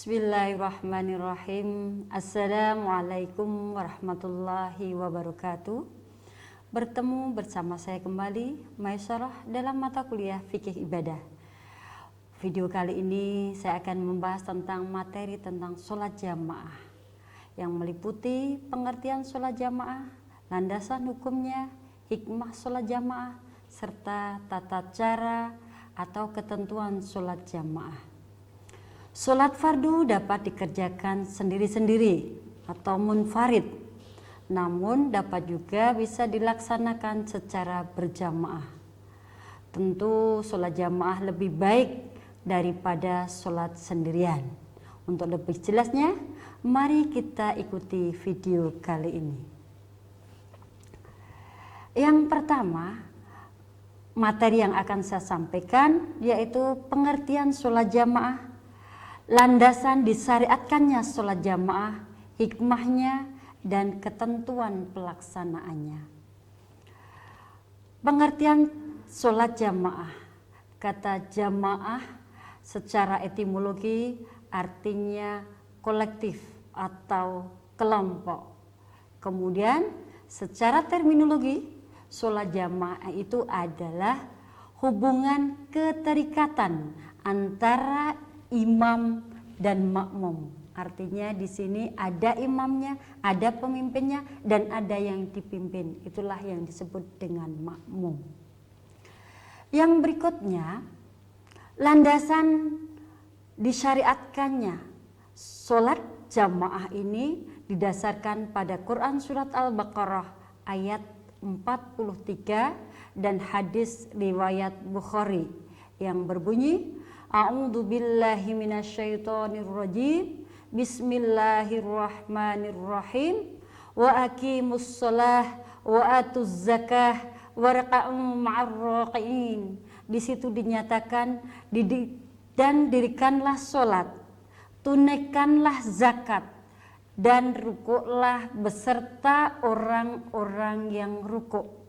Bismillahirrahmanirrahim. Assalamualaikum warahmatullahi wabarakatuh. Bertemu bersama saya kembali, Maisarah, dalam mata kuliah Fikih Ibadah. Video kali ini saya akan membahas tentang materi tentang sholat jamaah yang meliputi pengertian sholat jamaah, landasan hukumnya, hikmah sholat jamaah, serta tata cara atau ketentuan sholat jamaah. Sholat fardu dapat dikerjakan sendiri-sendiri atau munfarid, namun dapat juga bisa dilaksanakan secara berjamaah. Tentu sholat jamaah lebih baik daripada sholat sendirian. Untuk lebih jelasnya, mari kita ikuti video kali ini. Yang pertama, materi yang akan saya sampaikan yaitu pengertian sholat jamaah, landasan disyariatkannya sholat jamaah, hikmahnya, dan ketentuan pelaksanaannya. Pengertian sholat jamaah. Kata jamaah secara etimologi artinya kolektif atau kelompok. Kemudian secara terminologi, sholat jamaah itu adalah hubungan keterikatan antara imam dan makmum. Artinya di sini ada imamnya, ada pemimpinnya, dan ada yang dipimpin. Itulah yang disebut dengan makmum. Yang berikutnya, landasan disyariatkannya sholat jamaah ini didasarkan pada Quran Surat Al-Baqarah ayat 43 dan hadis riwayat Bukhari yang berbunyi, A'udzu billahi minasyaitonir rajim. Bismillahirrahmanirrahim. Wa aqimus shalah wa atuz zakah warka'u ma'ar raqiin. Di situ dinyatakan dan dirikanlah salat, tunaikanlah zakat, dan rukuklah beserta orang-orang yang rukuk.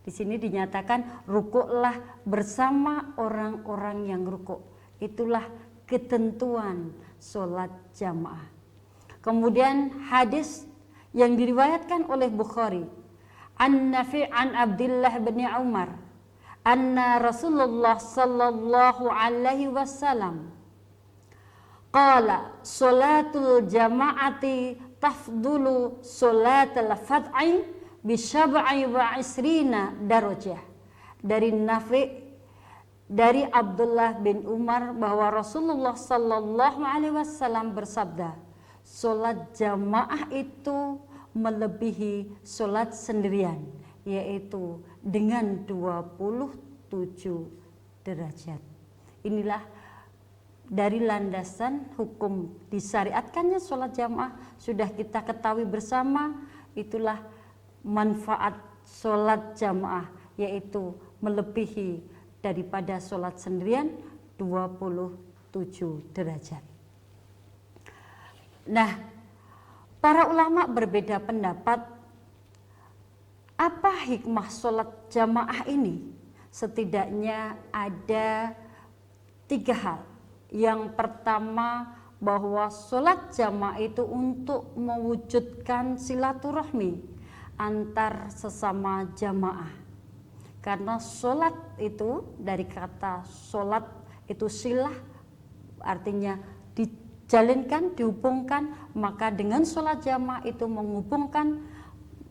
Di sini dinyatakan rukuklah bersama orang-orang yang rukuk. Itulah ketentuan sholat jamaah. Kemudian hadis yang diriwayatkan oleh Bukhari, An-Nafi' an Abdullah bin Umar, anna Rasulullah sallallahu alaihi wasallam qala sholatul jama'ati tafdulu sholatul fad'i bi sab'i wa isrina darajah. Dari Nafi' dari Abdullah bin Umar bahwa Rasulullah sallallahu alaihi wasallam bersabda, sholat jamaah itu melebihi sholat sendirian, yaitu dengan 27 derajat. Inilah dari landasan hukum disyariatkannya sholat jamaah sudah kita ketahui bersama. Itulah manfaat sholat jamaah, yaitu melebihi daripada sholat sendirian 27 derajat. Nah, para ulama berbeda pendapat apa hikmah sholat jamaah ini. Setidaknya ada 3 hal. Yang pertama, bahwa sholat jamaah itu untuk mewujudkan silaturahmi antar sesama jamaah. Karena sholat itu dari kata sholat itu silah, artinya dijalinkan, dihubungkan. Maka dengan sholat jamaah itu menghubungkan,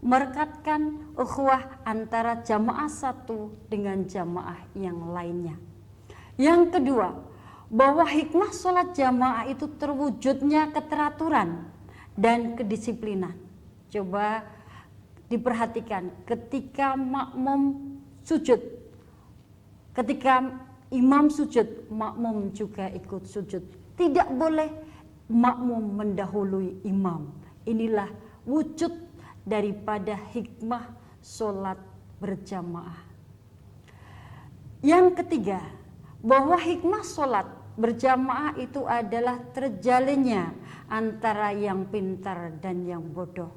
merekatkan ukhuwah antara jamaah satu dengan jamaah yang lainnya. Yang kedua, bahwa hikmah sholat jamaah itu terwujudnya keteraturan dan kedisiplinan. Coba diperhatikan ketika makmum sujud, ketika imam sujud, makmum juga ikut sujud. Tidak boleh makmum mendahului imam. Inilah wujud daripada hikmah sholat berjamaah. Yang ketiga, bahwa hikmah sholat berjamaah itu adalah terjalinnya antara yang pintar dan yang bodoh.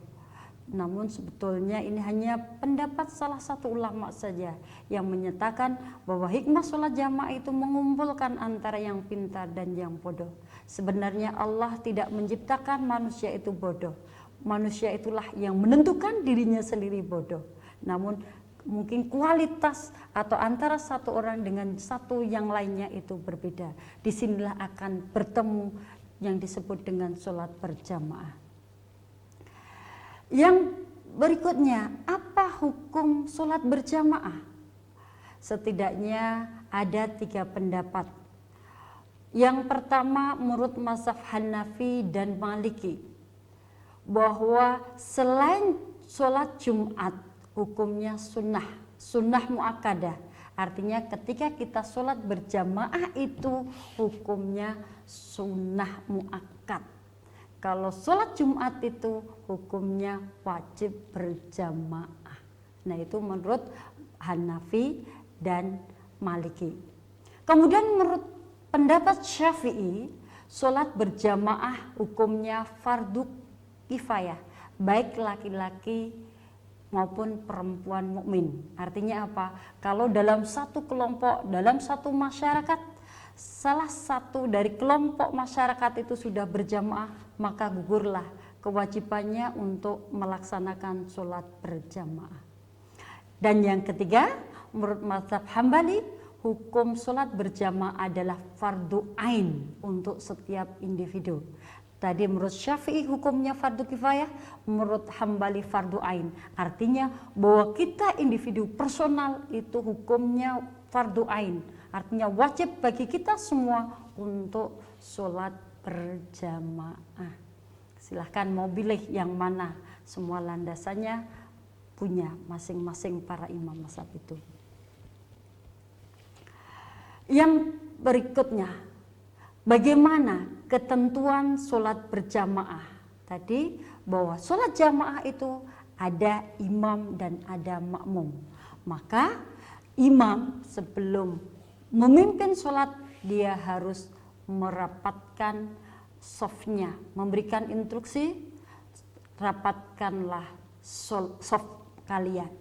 Namun sebetulnya ini hanya pendapat salah satu ulama saja yang menyatakan bahwa hikmah sholat jamaah itu mengumpulkan antara yang pintar dan yang bodoh. Sebenarnya Allah tidak menciptakan manusia itu bodoh. Manusia itulah yang menentukan dirinya sendiri bodoh. Namun mungkin kualitas atau antara satu orang dengan satu yang lainnya itu berbeda. Disinilah akan bertemu yang disebut dengan sholat berjamaah. Yang berikutnya, apa hukum sholat berjamaah? Setidaknya ada 3 pendapat. Yang pertama menurut mazhab Hanafi dan Maliki, bahwa selain sholat Jumat hukumnya sunnah muakkadah. Artinya ketika kita sholat berjamaah itu hukumnya sunnah muakkad. Kalau sholat Jumat itu hukumnya wajib berjamaah. Nah itu menurut Hanafi dan Maliki. Kemudian menurut pendapat Syafi'i, sholat berjamaah hukumnya fardu kifayah, baik laki-laki maupun perempuan mukmin. Artinya apa? Kalau dalam satu kelompok, dalam satu masyarakat, salah satu dari kelompok masyarakat itu sudah berjamaah, maka gugurlah kewajibannya untuk melaksanakan sholat berjamaah. Dan yang ketiga, menurut mazhab Hambali, hukum sholat berjamaah adalah fardu ain untuk setiap individu. Tadi menurut Syafi'i hukumnya fardu kifayah, menurut Hambali fardu ain. Artinya bahwa kita individu personal itu hukumnya fardu ain. Artinya wajib bagi kita semua untuk sholat berjamaah. Silahkan mau pilih yang mana, semua landasannya punya masing-masing para imam mazhab itu. Yang berikutnya, bagaimana ketentuan sholat berjamaah? Tadi bahwa sholat jamaah itu ada imam dan ada makmum. Maka imam sebelum memimpin sholat dia harus merapatkan softnya, memberikan instruksi, rapatkanlah soft kalian.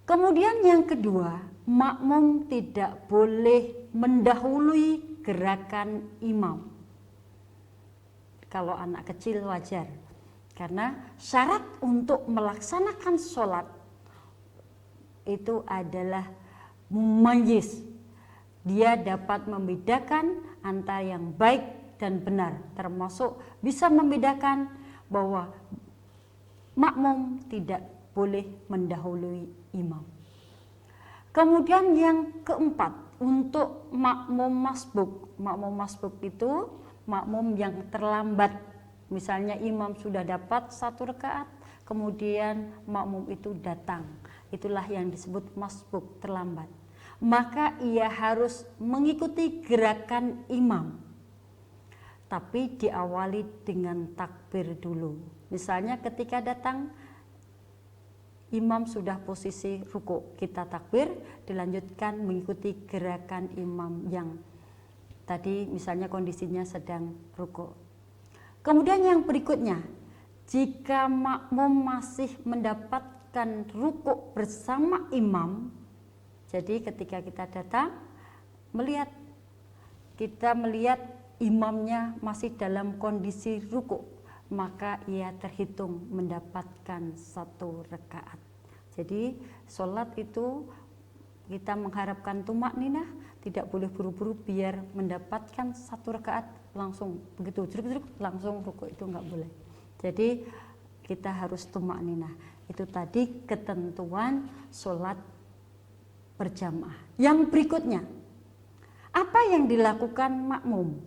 Kemudian yang kedua, makmum tidak boleh mendahului gerakan imam. Kalau anak kecil wajar, karena syarat untuk melaksanakan sholat itu adalah mumayyiz. Dia dapat membedakan antara yang baik dan benar, termasuk bisa membedakan bahwa makmum tidak boleh mendahului imam. Kemudian yang keempat, untuk makmum masbuk. Makmum masbuk itu makmum yang terlambat. Misalnya imam sudah dapat 1 rakaat, kemudian makmum itu datang. Itulah yang disebut masbuk, terlambat. Maka ia harus mengikuti gerakan imam, tapi diawali dengan takbir dulu. Misalnya ketika datang imam sudah posisi ruku, kita takbir, dilanjutkan mengikuti gerakan imam yang tadi misalnya kondisinya sedang ruku. Kemudian yang berikutnya, jika makmum masih mendapatkan ruku bersama imam, jadi ketika kita datang kita melihat imamnya masih dalam kondisi ruku, maka ia terhitung mendapatkan 1 rakaat. Jadi sholat itu kita mengharapkan tumak ninah, tidak boleh buru-buru biar mendapatkan 1 rakaat langsung begitu jeruk-jeruk langsung ruku, itu nggak boleh. Jadi kita harus tumak ninah. Itu tadi ketentuan sholat berjamaah. Yang berikutnya, apa yang dilakukan makmum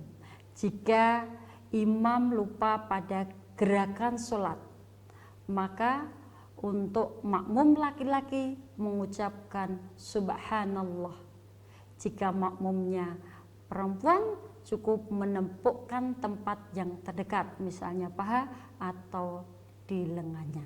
jika imam lupa pada gerakan sholat? Maka untuk makmum laki-laki mengucapkan subhanallah. Jika makmumnya perempuan cukup menempukkan tempat yang terdekat, misalnya paha atau di lengannya.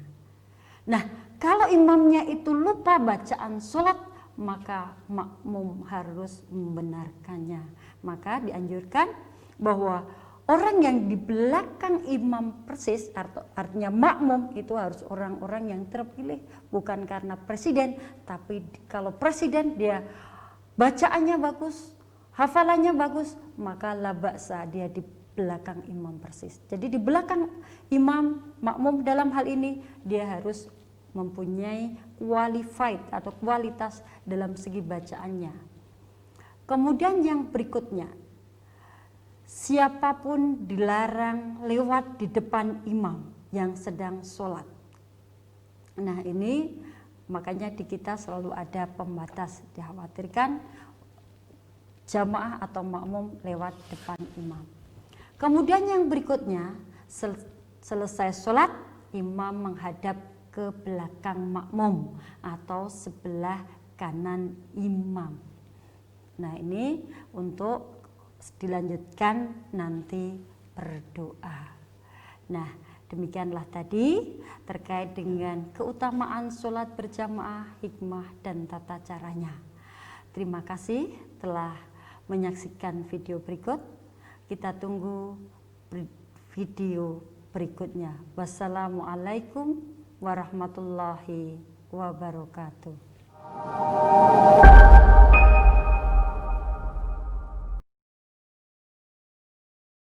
Nah, kalau imamnya itu lupa bacaan sholat, maka makmum harus membenarkannya. Maka dianjurkan bahwa orang yang di belakang imam persis, artinya makmum itu harus orang-orang yang terpilih, bukan karena presiden, tapi kalau presiden dia bacaannya bagus, hafalannya bagus, maka la ba'sa dia di belakang imam persis. Jadi di belakang imam makmum dalam hal ini dia harus mempunyai qualified atau kualitas dalam segi bacaannya. Kemudian yang berikutnya, siapapun dilarang lewat di depan imam yang sedang sholat. Nah ini makanya di kita selalu ada pembatas, dikhawatirkan jamaah atau makmum lewat depan imam. Kemudian yang berikutnya, selesai sholat, imam menghadap ke belakang makmum atau sebelah kanan imam. Nah ini untuk dilanjutkan nanti berdoa. Nah demikianlah tadi terkait dengan keutamaan sholat berjamaah, hikmah dan tata caranya. Terima kasih telah menyaksikan video berikut. Kita tunggu video berikutnya. Wassalamualaikum warahmatullahi wabarakatuh.